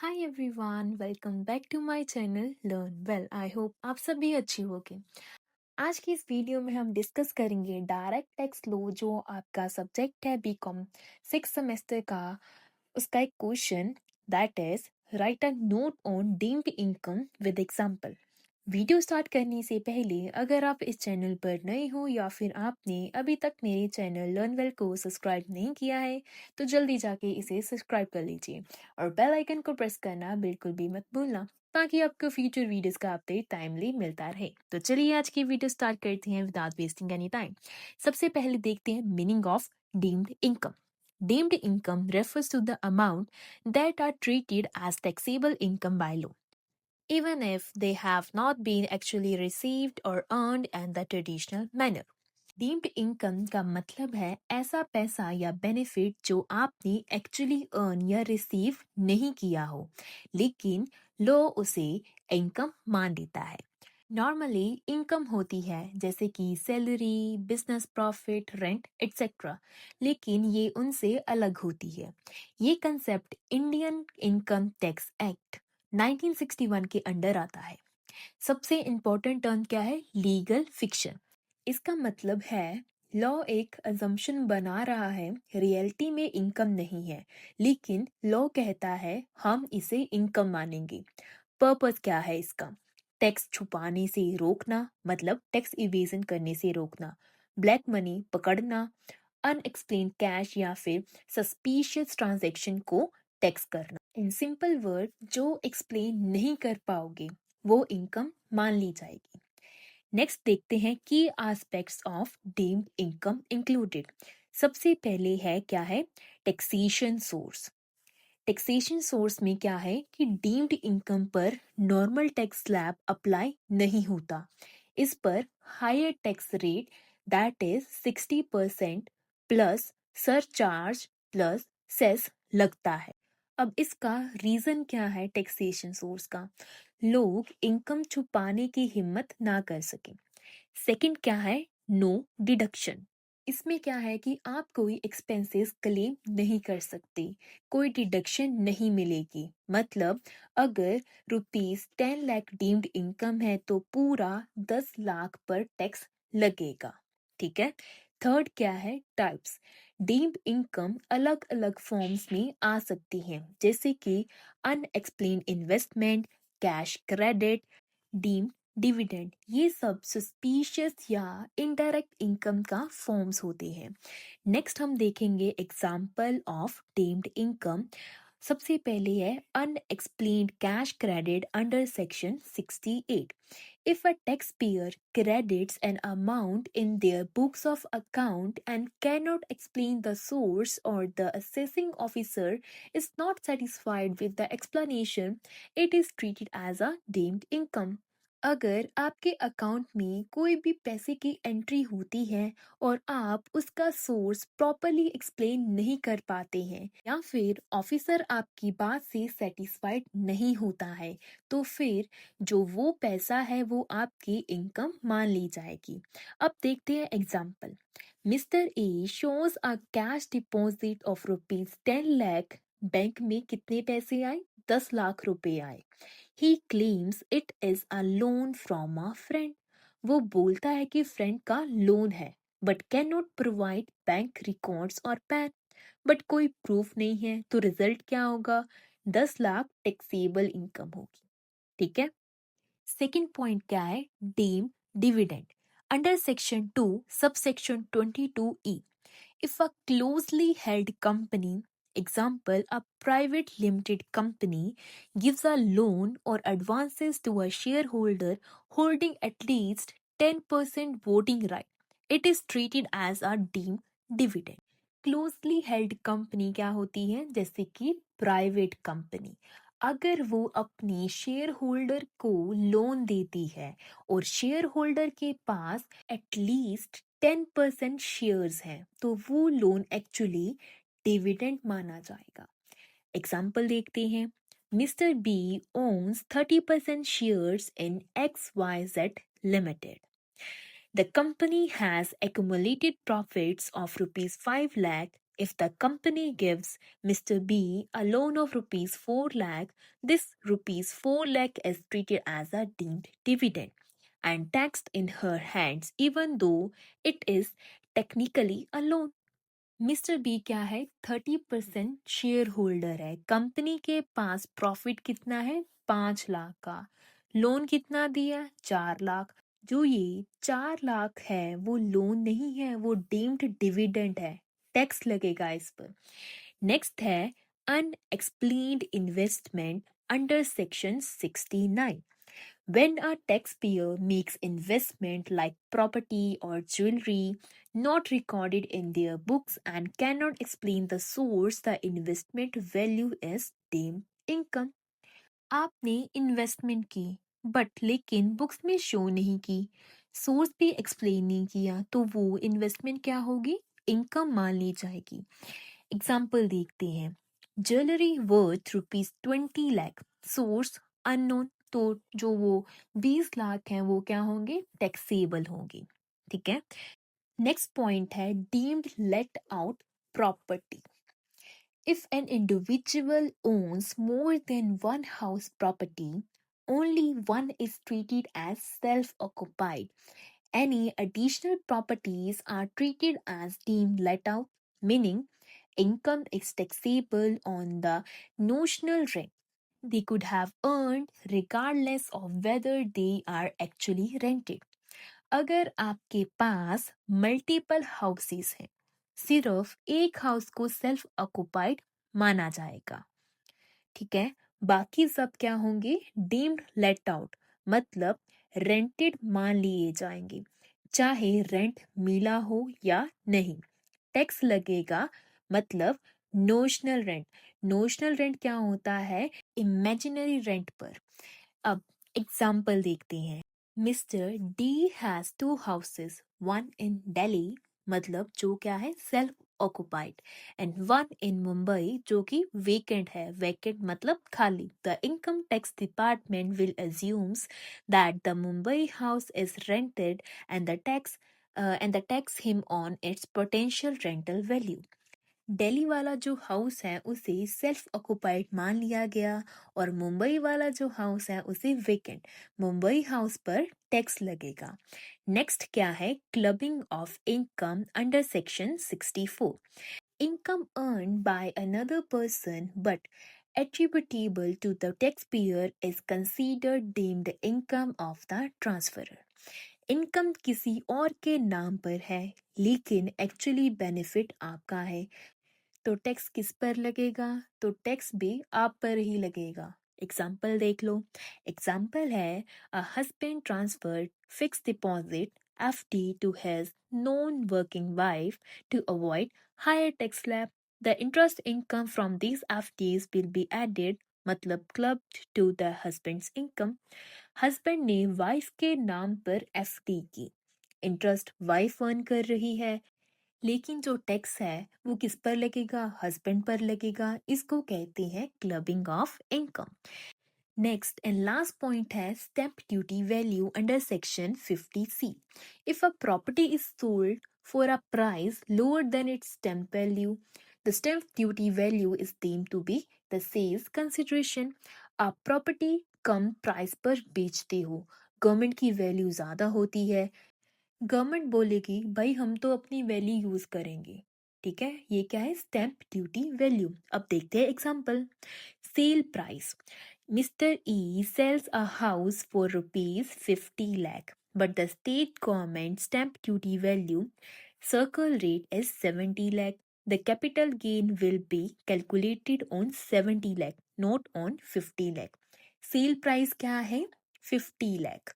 Hi everyone, welcome back to my channel learn well. I hope आप सभी अच्छी होंगे। आज की इस वीडियो में हम डिस्कस करेंगे डायरेक्ट टैक्स लॉ, जो आपका सब्जेक्ट है बीकॉम 6 सेमेस्टर का। उसका एक question that is right a note on deemed income with example. Video start करने से पहले अगर आप इस चैनल पर नए हो या फिर आपने अभी तक मेरे चैनल लर्न वेल को सब्सक्राइब नहीं किया है तो जल्दी जाके इसे सब्सक्राइब कर लीजिए और बेल आइकन को प्रेस करना बिल्कुल भी मत भूलना ताकि आपको फ्यूचर वीडियोस का अपडेट टाइमली मिलता रहे। तो चलिए आज की वीडियो स्टार्ट करते हैं विदाउट वेस्टिंग एनी टाइम। सबसे पहले देखते हैं meaning of deemed income. Deemed income refers to the amount that are treated as taxable income by law, even if they have not been actually received or earned in the traditional manner. Deemed income का मतलब है ऐसा पैसा या benefit जो आपने actually earn या receive नहीं किया हो, लेकिन लो उसे इनकम मान लेता है। नॉर्मली इनकम होती है जैसे कि salary, business profit, rent etcetera, लेकिन ये उनसे अलग होती है। ये concept Indian income tax act 1961 के अंडर आता है। सबसे इम्पोर्टेंट टर्म क्या है? Legal fiction. इसका मतलब है लॉ एक अजम्पशन बना रहा है, रियलिटी में इनकम नहीं है, लेकिन लॉ कहता है हम इसे इनकम मानेंगे। पर्पस क्या है इसका? टैक्स छुपाने से रोकना, मतलब टैक्स इवेजन करने से रोकना, ब्लैक मनी पकड़ना, अनएक्सप्लेन कैश या फिर सस्पिशियस ट्रांजैक्शन को टैक्स करना। इन सिंपल वर्ड, जो एक्सप्लेन नहीं कर पाओगे वो इनकम मान ली जाएगी। नेक्स्ट देखते हैं की aspects of deemed income included. सबसे पहले है क्या है? Taxation source. टैक्सेशन सोर्स में क्या है कि डीम्ड इनकम पर नॉर्मल टैक्स स्लैब अप्लाई नहीं होता। इस पर higher tax rate that is 60% plus surcharge plus cess लगता है। अब इसका रीजन क्या है? टैक्सेशन सोर्स का लोग इनकम छुपाने की हिम्मत ना कर सकें। सेकंड क्या है? No deduction. इसमें क्या है कि आप कोई एक्सपेंसेस क्लेम नहीं कर सकते, कोई डिडक्शन नहीं मिलेगी। मतलब अगर ₹10 लाख डीम्ड इनकम है तो पूरा 10 लाख पर टैक्स लगेगा। ठीक है। थर्ड क्या है? टाइप्स। डीम्ड इनकम अलग अलग फॉर्म्स में आ सकती हैं, जैसे कि unexplained investment, cash credit, deemed dividend. ये सब सस्पिशियस या इनडायरेक्ट इनकम का फॉर्म्स होते हैं। नेक्स्ट हम देखेंगे एग्जाम्पल ऑफ डीम्ड इनकम। सबसे पहले है unexplained cash credit under section 68। If a taxpayer credits an amount in their books of account and cannot explain the source, or the assessing officer is not satisfied with the explanation, it is treated as a deemed income. अगर आपके account में कोई भी पैसे की entry होती है और आप उसका सोर्स प्रॉपरली एक्सप्लेन नहीं कर पाते हैं या फिर ऑफिसर आपकी बात से सेटिस्फाइड नहीं होता है, तो फिर जो वो पैसा है वो आपकी इनकम मान ली जाएगी। अब देखते हैं example. Mister A shows a cash deposit of ₹10 lakh. Bank में कितने पैसे आए? 10 लाख रुपए आए। ही claims it is a loan from a friend. वो बोलता है कि फ्रेंड का लोन है, but can not provide bank records और पैन। बट कोई प्रूफ नहीं है, तो रिजल्ट क्या होगा? 10 लाख टैक्सेबल इनकम होगी। ठीक है। सेकेंड पॉइंट क्या है? Deem dividend under section 2 subsection 22E। If a closely held company, example a private limited company, gives a loan or advances to a shareholder holding at least 10% voting right, it is treated as a deemed dividend. Closely held company क्या होती है? जैसे कि private company. अगर वो अपने share holder को loan देती है और शेयर होल्डर के पास एटलीस्ट 10% शेयर्स हैं, तो वो लोन एक्चुअली डिविडेंड माना जाएगा। एग्जाम्पल देखते हैं। Mister B owns 30% shares in XYZ limited. The company has accumulated profits of ₹5 lakh If the company gives Mr. B a loan of rupees 4 lakh, this rupees 4 lakh is treated as a deemed dividend and taxed in her hands even though it is technically a loan. Mister B क्या है 30% share holder है company के पास profit कितना है 5 लाख का loan कितना दिया 4 लाख जो ये 4 लाख है वो लोन नहीं है वो डीम्ड डिविडेंड है टैक्स लगेगा इस पर नेक्स्ट है unexplained investment under section 69 when a taxpayer makes investment like property or jewelry not recorded in their books and cannot explain the source, the investment value is deemed income. आपने investment की but लेकिन books में show नहीं की source भी explain नहीं किया तो वो इन्वेस्टमेंट क्या होगी इनकम मान ली जाएगी एग्जाम्पल देखते हैं jewellery worth ₹20 lakh source unknown तो जो वो 20 लाख हैं वो क्या होंगे टैक्सेबल होंगे ठीक है नेक्स्ट पॉइंट है deemed let out property If an individual owns more than one house property, only one is treated as self-occupied. Any additional properties are treated as deemed let out, meaning income is taxable on the notional rent they could have earned regardless of whether they are actually rented. अगर आपके पास multiple houses हैं सिर्फ एक house को self occupied माना जाएगा ठीक है बाकी सब क्या होंगे डीम्ड लेट आउट मतलब रेंटेड मान लिए जाएंगे चाहे रेंट मिला हो या नहीं टैक्स लगेगा मतलब नोशनल रेंट क्या होता है इमेजिनरी रेंट पर अब एग्जाम्पल देखते हैं mister D has 2 houses one in Delhi मतलब जो क्या है self occupied and one in Mumbai जो कि वेकेंट है वेकेंट मतलब खाली the income tax department will assumes that the Mumbai house is rented and the tax him on its potential rental value. Delhi वाला जो हाउस है उसे सेल्फ ऑक्युपाइड मान लिया गया और मुंबई वाला जो हाउस है उसे वेकेंट मुंबई हाउस पर टैक्स लगेगा नेक्स्ट क्या है clubbing of income under section 64 income earned by another person but attributable to the taxpayer is considered deemed income of the transferor. Income किसी और के नाम पर है लेकिन एक्चुअली बेनिफिट आपका है तो टैक्स किस पर लगेगा तो टैक्स भी आप पर ही लगेगा एग्जाम्पल देख लो एग्जाम्पल है a husband transferred fix deposit FD to his non-working wife to avoid higher tax slab. The interest income from these FDs will be added मतलब clubbed to the husband's income. Husband ने wife के नाम पर FD की interest wife earn कर रही है लेकिन जो टैक्स है वो किस पर लगेगा हस्बैंड पर लगेगा इसको कहते हैं clubbing of income next and last point है stamp duty value under section 50C if a property is sold for a price lower than its stamp value the stamp duty value is deemed to be the sales consideration आप property कम price पर बेचते हो government की value ज्यादा होती है government बोलेगी भाई हम तो अपनी वैल्यू यूज करेंगे ठीक है ये क्या है स्टैंप ड्यूटी वैल्यू अब देखते हैं example sale price mister E sells a house for ₹50 lakh but the state government stamp duty value circle rate is 70 lakh the capital gain will be calculated on 70 lakh not on 50 lakh sale price क्या है 50 lakh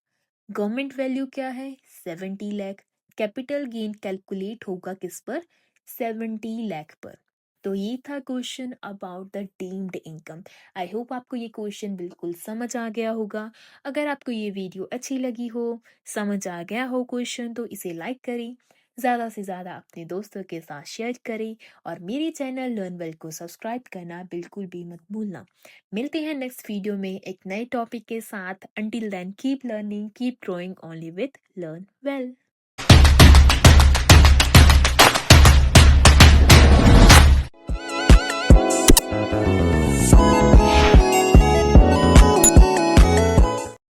government value क्या है 70 lakh capital gain calculate होगा किस पर 70 लाख पर तो ये था question about the deemed income I hope आपको ये क्वेश्चन बिल्कुल समझ आ गया होगा अगर आपको ये वीडियो अच्छी लगी हो समझ आ गया हो क्वेश्चन तो इसे लाइक करें ज़्यादा से ज़्यादा अपने दोस्तों के साथ शेयर करें और मेरे चैनल लर्न वेल को सब्सक्राइब करना बिल्कुल भी मत भूलना मिलते हैं नेक्स्ट वीडियो में एक नए टॉपिक के साथ until then keep learning keep growing only with learn well